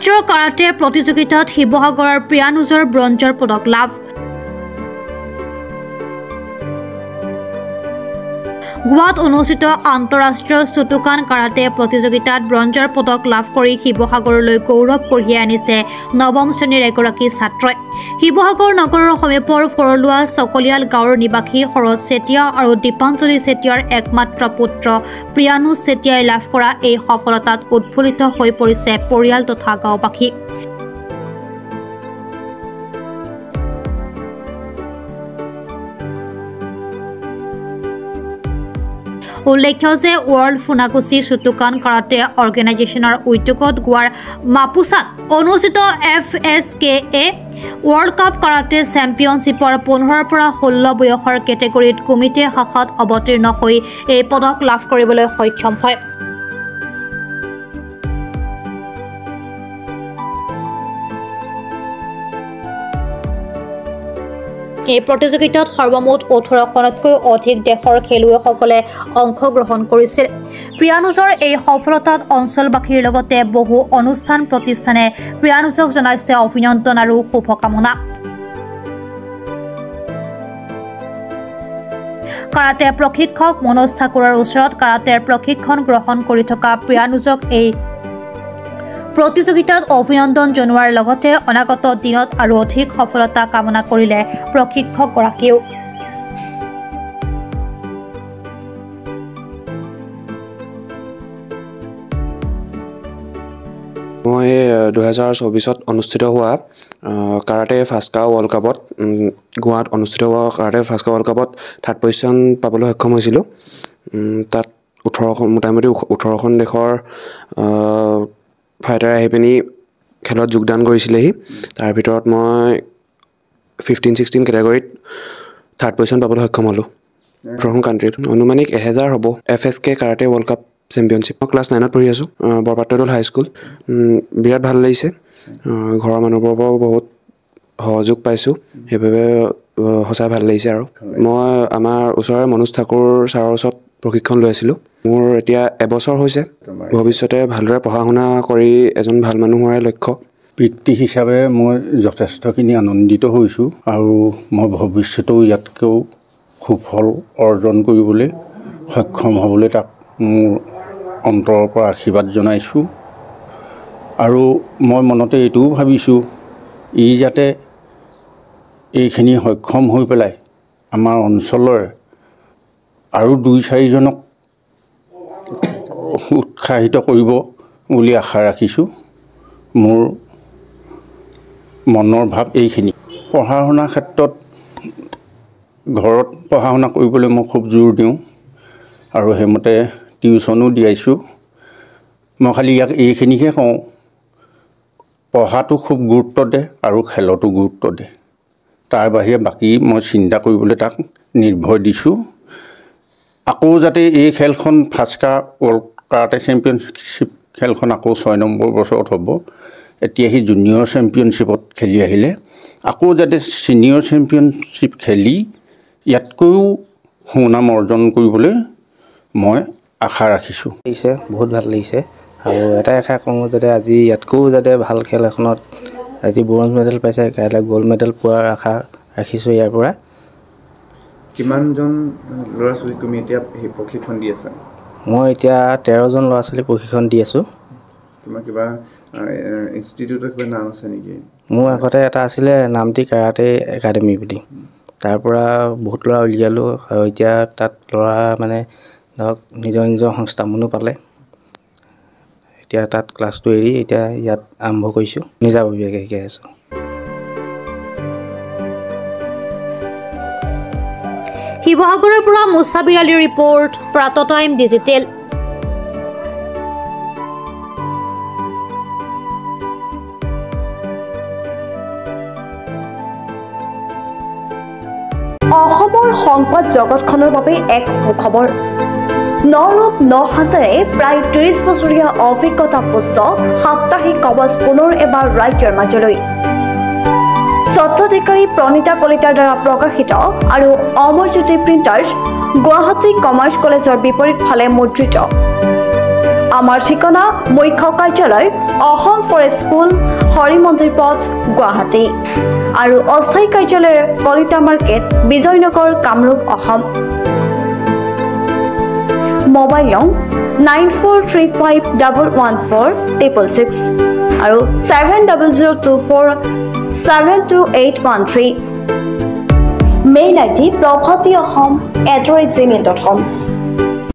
ৰাষ্ট্ৰীয় কাৰাটে প্ৰতিযোগিতাত শিৱসাগৰৰ প্ৰিয়ানুজৰ ব্ৰঞ্জৰ পদক লাভ। গোৱাত অনুষ্ঠিত আন্তঃৰাষ্ট্ৰীয় শ্বুটোকান কাৰাটে প্ৰতিযোগিতাত ব্ৰঞ্জৰ পদক লাভ কৰি শিৱসাগৰলৈ গৌৰৱ কঢ়িয়াই আনিছে নৱম শ্ৰেণীৰ এগৰাকী ছাত্ৰই। শিৱসাগৰ নগৰৰ সমীপৰ ফৰলুৱা চকলিয়াল গাঁৱৰ নিবাসী শৰৎ চেতিয়া আৰু দীপাঞ্জলি চেতিয়াৰ একমাত্ৰ পুত্ৰ প্ৰিয়ানুজ চেতিয়াই লাভ কৰা এই সফলতাত উৎফুল্লিত হৈ পৰিছে পৰিয়াল তথা গাঁওবাসী। উল্লেখ্য যে ৱৰ্ল্ড ফুনাকোছি শ্বুটোকান কাৰাটে অৰ্গেনাইজেশ্যনৰ উদ্যোগত গোৱাৰ মাপুচাত অনুষ্ঠিত FSKA ৱৰ্ল্ড কাপ কাৰাটে চেম্পিয়নশ্বিপৰ 15 পৰা 16 বয়সৰ কেটেগৰীত কমিটিৰ শাখাত অৱতীৰ্ণ হৈ এই পদক লাভ কৰিবলৈ সক্ষম হয়। এই প্ৰতিযোগিতাত সৰ্বমুঠ 18খনতকৈ অধিক দেশৰ খেলুৱৈসকলে অংশগ্ৰহণ কৰিছিল। প্ৰিয়ানুজৰ এই সফলতাত অঞ্চলবাসীৰ লগতে বহু অনুষ্ঠান প্ৰতিষ্ঠানে প্ৰিয়ানুজক জনাইছে অভিনন্দন আৰু শুভকামনা। কাৰাটে প্ৰশিক্ষক মনোজ ঠাকুৰৰ ওচৰত কাৰাটেৰ প্ৰশিক্ষণ গ্ৰহণ কৰি থকা প্ৰিয়ানুজক এই প্ৰতিযোগিতাত অভিনন্দন জনোৱাৰ লগতে অনাগত দিনত আৰু অধিক সফলতা কামনা কৰিলে প্ৰশিক্ষকগৰাকীয়েও। মই 2024 অনুষ্ঠিত হোৱা কাৰাটে ফাস্কা ৱৰ্ল্ড কাপত গোৱাত অনুষ্ঠিত হোৱা কাৰাটে ফাস্কা ৱৰ্ল্ড কাপত 3rd পজিশ্যন পাবলৈ সক্ষম হৈছিলোঁ। তাত 18খন মোটামুটি 18খন দেশৰ ফাইটাৰ আহি পিনি খেলত যোগদান কৰিছিলেহি। তাৰ ভিতৰত মই 15-16 কেটেগৰীত 3rd পজিশ্যন পাবলৈ সক্ষম হ'লোঁ। 18খন কাণ্ট্ৰিত অনুমানিক 1000 হ'ব। FSK karate world cup championship. মই ক্লাছ 9ত পঢ়ি আছোঁ, বৰপাত্ৰদৌল হাইস্কুল। বিৰাট ভাল লাগিছে, ঘৰৰ মানুহবোৰৰ পৰাও বহুত সহযোগ পাইছোঁ, সেইবাবে সঁচাই ভাল লাগিছে। আৰু মই আমাৰ ওচৰৰে মনোজ ঠাকুৰ ছাৰৰ ওচৰত প্ৰশিক্ষণ লৈ আছিলোঁ। মোৰ এতিয়া এবছৰ হৈছে। ভৱিষ্যতে ভালদৰে পঢ়া শুনা কৰি এজন ভাল মানুহ হোৱাই লক্ষ্য। বৃত্তি হিচাপে মই যথেষ্টখিনি আনন্দিত হৈছোঁ আৰু মই ভৱিষ্যতেও ইয়াতকৈও সুফল অৰ্জন কৰিবলৈ সক্ষম হ'বলৈ তাক মোৰ অন্তৰৰ পৰা আশীৰ্বাদ জনাইছোঁ। আৰু মই মনতে এইটোও ভাবিছোঁ ই যাতে এইখিনি সক্ষম হৈ পেলাই আমাৰ অঞ্চলৰে আৰু 2-4জনক উৎসাহিত কৰিব বুলি আশা ৰাখিছোঁ। মোৰ মনৰ ভাৱ এইখিনি। পঢ়া শুনাৰ ক্ষেত্ৰত ঘৰত পঢ়া শুনা কৰিবলৈ মই খুব জোৰ দিওঁ আৰু সেইমতে টিউশ্যনো দিয়াইছোঁ। মই খালি ইয়াক এইখিনিকে কওঁ, পঢ়াটো খুব গুৰুত্ব দে আৰু খেলতো গুৰুত্ব দে। তাৰ বাহিৰে বাকী মই চিন্তা কৰিবলৈ তাক নিৰ্ভয় দিছোঁ। আকৌ যাতে এই খেলখন ফাস্কা ৱৰ্ল্ড কাৰাটে চেম্পিয়নশ্বিপ খেলখন আকৌ 6 নম্বৰ বছৰত হ'ব। এতিয়া সি জুনিয়ৰ চেম্পিয়নশ্বিপত খেলি আহিলে, আকৌ যাতে ছিনিয়ৰ চেম্পিয়নশ্বিপ খেলি ইয়াতকৈও সুনাম অৰ্জন কৰিবলৈ মই আশা ৰাখিছোঁ। বহুত ভাল লাগিছে আৰু এটাই আশা কৰোঁ যাতে আজি ইয়াতকৈও যাতে ভাল খেল এখনত আজি ব্ৰঞ্জ মেডেল পাইছে, কাইলৈ গ'ল্ড মেডেল পোৱাৰ আশা ৰাখিছোঁ ইয়াৰ পৰা। কিমানজন ল'ৰা ছোৱালীক তুমি এতিয়া প্ৰশিক্ষণ দি আছা? মই এতিয়া 13জন ল'ৰা ছোৱালীক প্ৰশিক্ষণ দি আছোঁ। তোমাৰ কিবা ইনষ্টিটিউটৰ কিবা নাম আছে নেকি? মোৰ আগতে এটা আছিলে নামটি কাৰাটে একাডেমি বুলি, তাৰ পৰা বহুত ল'ৰা উলিয়ালোঁ আৰু এতিয়া তাত ল'ৰা মানে ধৰক নিজৰ নিজৰ সংস্থাপনো পালে। এতিয়া তাত ক্লাছটো এৰি এতিয়া ইয়াত আৰম্ভ কৰিছোঁ, নিজাববীয়াকৈ শিকাই আছোঁ। শিৱসাগৰৰ পৰা মুছাবিৰ আলীৰ ৰিপৰ্ট, প্ৰাত টাইম ডিজিটেল। অসমৰ সংবাদ জগতখনৰ বাবে এক সুখবৰ। নৰূপ নহাজেৰে প্ৰায় 30 বছৰীয়া অভিজ্ঞতাপুষ্ট সাপ্তাহিক কবচ পুনৰ এবাৰ ৰাজ্যৰ মাজলৈ। স্বচ্ছাধিকাৰী প্ৰণীতা কলিতাৰ দ্বাৰা প্ৰকাশিত আৰু অমৰজ্যোতি প্ৰিণ্টাৰ্ছ গুৱাহাটী কমাৰ্চ কলেজৰ বিপৰীত ফালে মুদ্ৰিত আমাৰ ঠিকনা মুখ্য কাৰ্যালয় অসম ফৰেষ্ট স্কুল হৰিমন্দিৰ পথ গুৱাহাটী আৰু অস্থায়ী কাৰ্যালয় কলিতা মাৰ্কেট বিজয়নগৰ কামৰূপ অসম মোবাইল নং 9435114666 আৰু 7024722813 মেইল আইডি probhatiahom@gmail.com